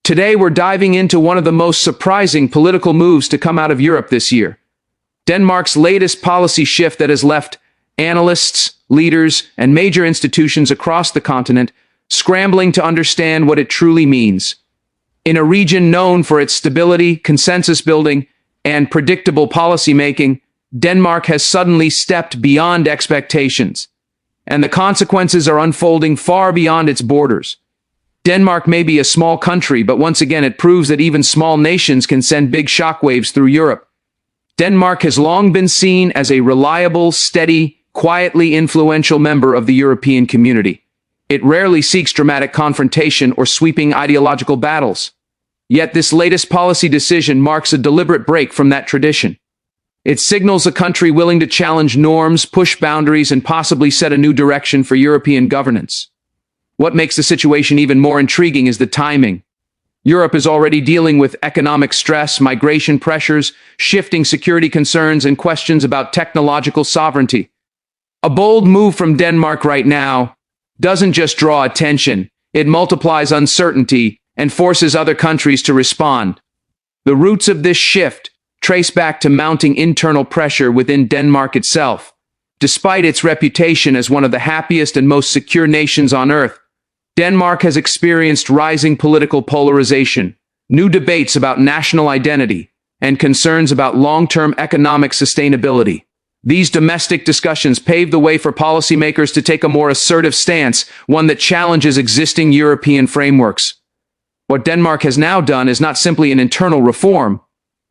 Today we're diving into one of the most surprising political moves to come out of Europe this year. Denmark's latest policy shift that has left analysts, leaders, and major institutions across the continent scrambling to understand what it truly means. In a region known for its stability, consensus building, and predictable policymaking, Denmark has suddenly stepped beyond expectations, and the consequences are unfolding far beyond its borders. Denmark may be a small country, but once again it proves that even small nations can send big shockwaves through Europe. Denmark has long been seen as a reliable, steady, quietly influential member of the European community. It rarely seeks dramatic confrontation or sweeping ideological battles. Yet this latest policy decision marks a deliberate break from that tradition. It signals a country willing to challenge norms, push boundaries, and possibly set a new direction for European governance. What makes the situation even more intriguing is the timing. Europe is already dealing with economic stress, migration pressures, shifting security concerns, and questions about technological sovereignty. A bold move from Denmark right now doesn't just draw attention, it multiplies uncertainty and forces other countries to respond. The roots of this shift trace back to mounting internal pressure within Denmark itself. Despite its reputation as one of the happiest and most secure nations on earth, Denmark has experienced rising political polarization, new debates about national identity, and concerns about long-term economic sustainability. These domestic discussions pave the way for policymakers to take a more assertive stance, one that challenges existing European frameworks. What Denmark has now done is not simply an internal reform.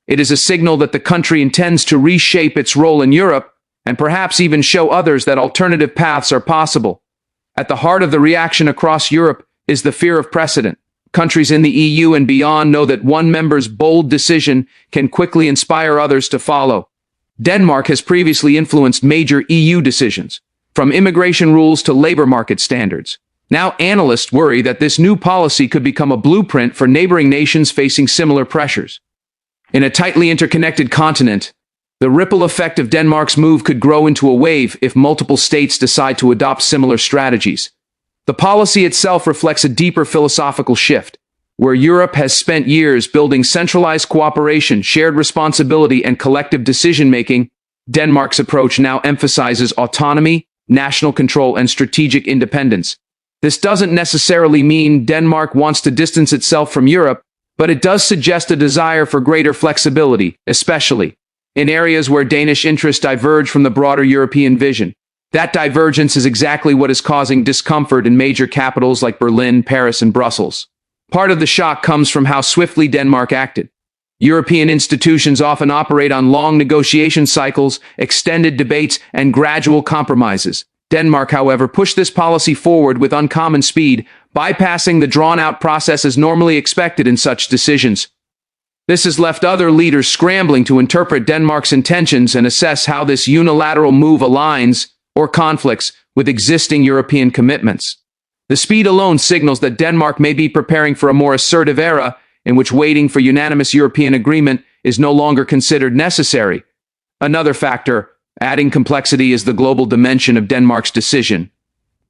It is a signal that the country intends to reshape its role in Europe and perhaps even show others that alternative paths are possible. At the heart of the reaction across Europe is the fear of precedent. Countries in the EU and beyond know that one member's bold decision can quickly inspire others to follow. Denmark has previously influenced major EU decisions, from immigration rules to labor market standards. Now analysts worry that this new policy could become a blueprint for neighboring nations facing similar pressures. In a tightly interconnected continent, the ripple effect of Denmark's move could grow into a wave if multiple states decide to adopt similar strategies. The policy itself reflects a deeper philosophical shift, where Europe has spent years building centralized cooperation, shared responsibility, and collective decision-making. Denmark's approach now emphasizes autonomy, national control, and strategic independence. This doesn't necessarily mean Denmark wants to distance itself from Europe, but it does suggest a desire for greater flexibility, especially in areas where Danish interests diverge from the broader European vision. That divergence is exactly what is causing discomfort in major capitals like Berlin, Paris, and Brussels. Part of the shock comes from how swiftly Denmark acted. European institutions often operate on long negotiation cycles, extended debates, and gradual compromises. Denmark, however, pushed this policy forward with uncommon speed, bypassing the drawn-out processes normally expected in such decisions. This has left other leaders scrambling to interpret Denmark's intentions and assess how this unilateral move aligns or conflicts with existing European commitments. The speed alone signals that Denmark may be preparing for a more assertive era in which waiting for unanimous European agreement is no longer considered necessary. Another factor adding complexity is the global dimension of Denmark's decision.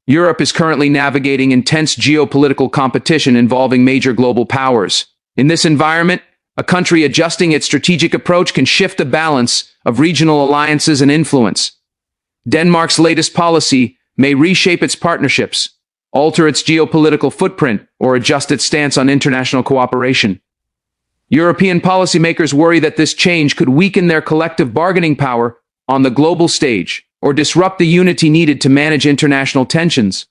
Europe is currently navigating intense geopolitical competition involving major global powers. In this environment, a country adjusting its strategic approach can shift the balance of regional alliances and influence. Denmark's latest policy may reshape its partnerships, alter its geopolitical footprint, or adjust its stance on international cooperation. European policymakers worry that this change could weaken their collective bargaining power on the global stage, or disrupt the unity needed to manage international tensions.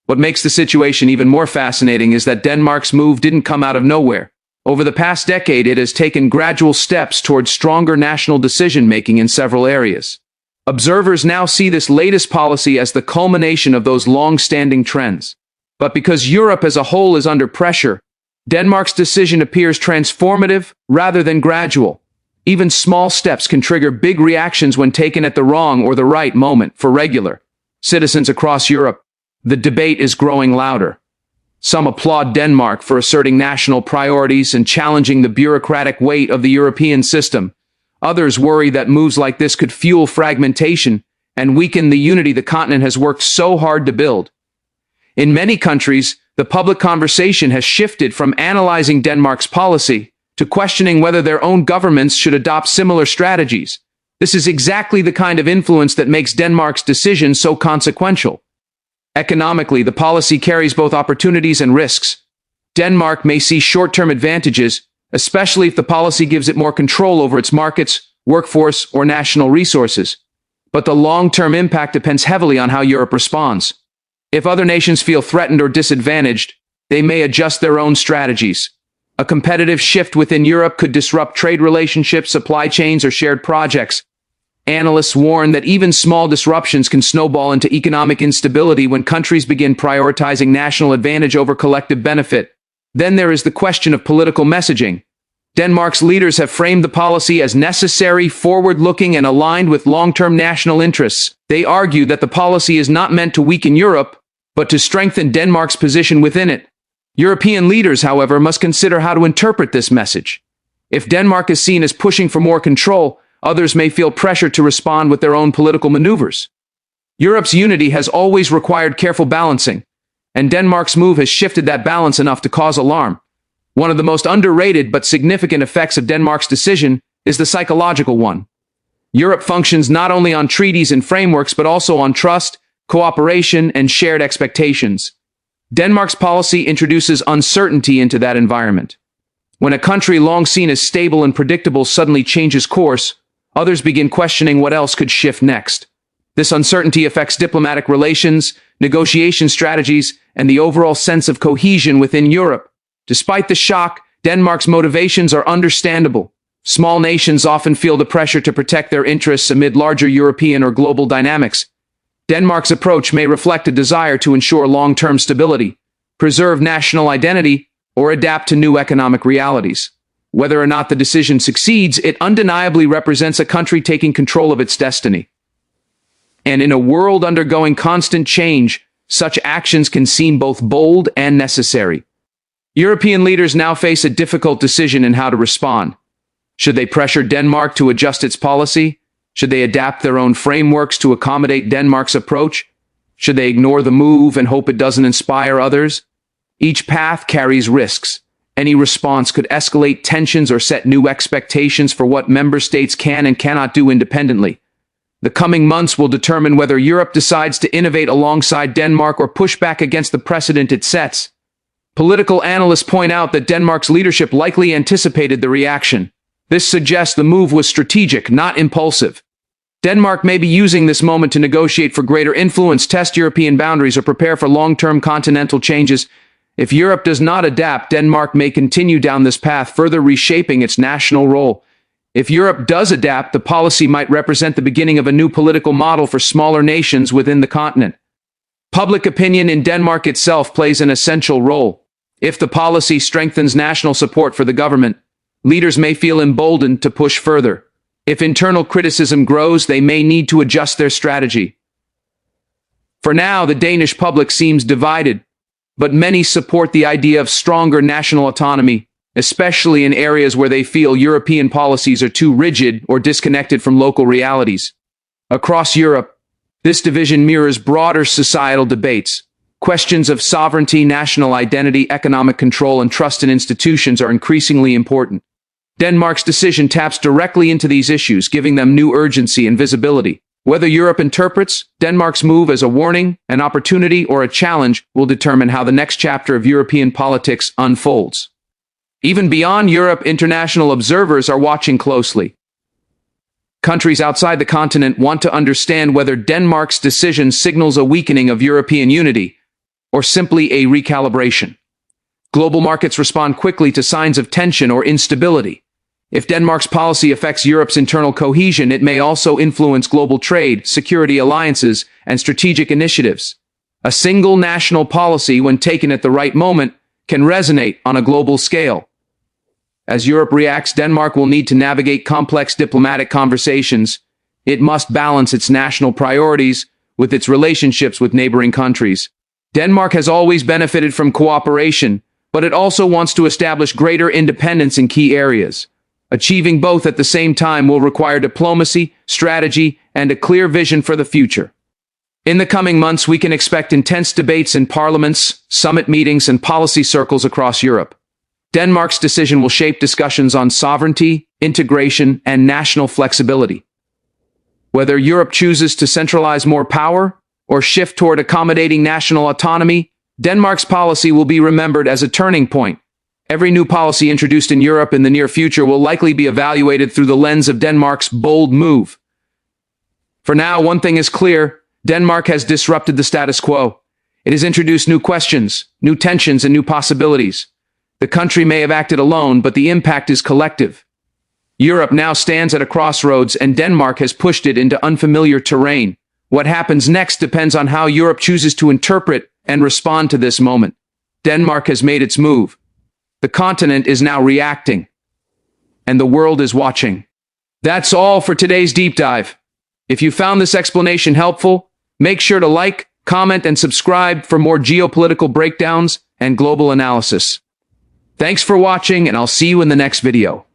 What makes the situation even more fascinating is that Denmark's move didn't come out of nowhere. Over the past decade, it has taken gradual steps towards stronger national decision-making in several areas. Observers now see this latest policy as the culmination of those long-standing trends. But because Europe as a whole is under pressure, Denmark's decision appears transformative rather than gradual. Even small steps can trigger big reactions when taken at the wrong or the right moment. For regular citizens across Europe, the debate is growing louder. Some applaud Denmark for asserting national priorities and challenging the bureaucratic weight of the European system. Others worry that moves like this could fuel fragmentation and weaken the unity the continent has worked so hard to build. In many countries, The public conversation has shifted from analyzing Denmark's policy to questioning whether their own governments should adopt similar strategies. This is exactly the kind of influence that makes Denmark's decision so consequential. Economically, the policy carries both opportunities and risks. Denmark may see short-term advantages, especially if the policy gives it more control over its markets, workforce, or national resources. But the long-term impact depends heavily on how Europe responds. If other nations feel threatened or disadvantaged, they may adjust their own strategies. A competitive shift within Europe could disrupt trade relationships, supply chains, or shared projects. Analysts warn that even small disruptions can snowball into economic instability when countries begin prioritizing national advantage over collective benefit. Then there is the question of political messaging. Denmark's leaders have framed the policy as necessary, forward-looking, and aligned with long-term national interests. They argue that the policy is not meant to weaken Europe, but to strengthen Denmark's position within it. European leaders, however, must consider how to interpret this message. If Denmark is seen as pushing for more control, others may feel pressure to respond with their own political maneuvers. Europe's unity has always required careful balancing, and Denmark's move has shifted that balance enough to cause alarm. One of the most underrated but significant effects of Denmark's decision is the psychological one. Europe functions not only on treaties and frameworks but also on trust, cooperation, and shared expectations. Denmark's policy introduces uncertainty into that environment. When a country long seen as stable and predictable suddenly changes course, others begin questioning what else could shift next. This uncertainty affects diplomatic relations, negotiation strategies, and the overall sense of cohesion within Europe. Despite the shock, Denmark's motivations are understandable. Small nations often feel the pressure to protect their interests amid larger European or global dynamics. Denmark's approach may reflect a desire to ensure long-term stability, preserve national identity, or adapt to new economic realities. Whether or not the decision succeeds, it undeniably represents a country taking control of its destiny. And in a world undergoing constant change, such actions can seem both bold and necessary. European leaders now face a difficult decision in how to respond. Should they pressure Denmark to adjust its policy? Should they adapt their own frameworks to accommodate Denmark's approach? Should they ignore the move and hope it doesn't inspire others? Each path carries risks. Any response could escalate tensions or set new expectations for what member states can and cannot do independently. The coming months will determine whether Europe decides to innovate alongside Denmark or push back against the precedent it sets. Political analysts point out that Denmark's leadership likely anticipated the reaction. This suggests the move was strategic, not impulsive. Denmark may be using this moment to negotiate for greater influence, test European boundaries, or prepare for long-term continental changes. If Europe does not adapt, Denmark may continue down this path, further reshaping its national role. If Europe does adapt, the policy might represent the beginning of a new political model for smaller nations within the continent. Public opinion in Denmark itself plays an essential role. If the policy strengthens national support for the government, leaders may feel emboldened to push further. If internal criticism grows, they may need to adjust their strategy. For now, the Danish public seems divided, but many support the idea of stronger national autonomy, especially in areas where they feel European policies are too rigid or disconnected from local realities. Across Europe, this division mirrors broader societal debates. Questions of sovereignty, national identity, economic control, and trust in institutions are increasingly important. Denmark's decision taps directly into these issues, giving them new urgency and visibility. Whether Europe interprets Denmark's move as a warning, an opportunity, or a challenge will determine how the next chapter of European politics unfolds. Even beyond Europe, international observers are watching closely. Countries outside the continent want to understand whether Denmark's decision signals a weakening of European unity, or simply a recalibration. Global markets respond quickly to signs of tension or instability. If Denmark's policy affects Europe's internal cohesion, it may also influence global trade, security alliances, and strategic initiatives. A single national policy, when taken at the right moment, can resonate on a global scale. As Europe reacts, Denmark will need to navigate complex diplomatic conversations. It must balance its national priorities with its relationships with neighboring countries. Denmark has always benefited from cooperation, but it also wants to establish greater independence in key areas. Achieving both at the same time will require diplomacy, strategy, and a clear vision for the future. In the coming months, we can expect intense debates in parliaments, summit meetings, and policy circles across Europe. Denmark's decision will shape discussions on sovereignty, integration, and national flexibility. Whether Europe chooses to centralize more power or shift toward accommodating national autonomy, Denmark's policy will be remembered as a turning point. Every new policy introduced in Europe in the near future will likely be evaluated through the lens of Denmark's bold move. For now, one thing is clear: Denmark has disrupted the status quo. It has introduced new questions, new tensions, and new possibilities. The country may have acted alone, but the impact is collective. Europe now stands at a crossroads, and Denmark has pushed it into unfamiliar terrain. What happens next depends on how Europe chooses to interpret and respond to this moment. Denmark has made its move. The continent is now reacting, and the world is watching. That's all for today's deep dive. If you found this explanation helpful, make sure to like, comment, and subscribe for more geopolitical breakdowns and global analysis. Thanks for watching, and I'll see you in the next video.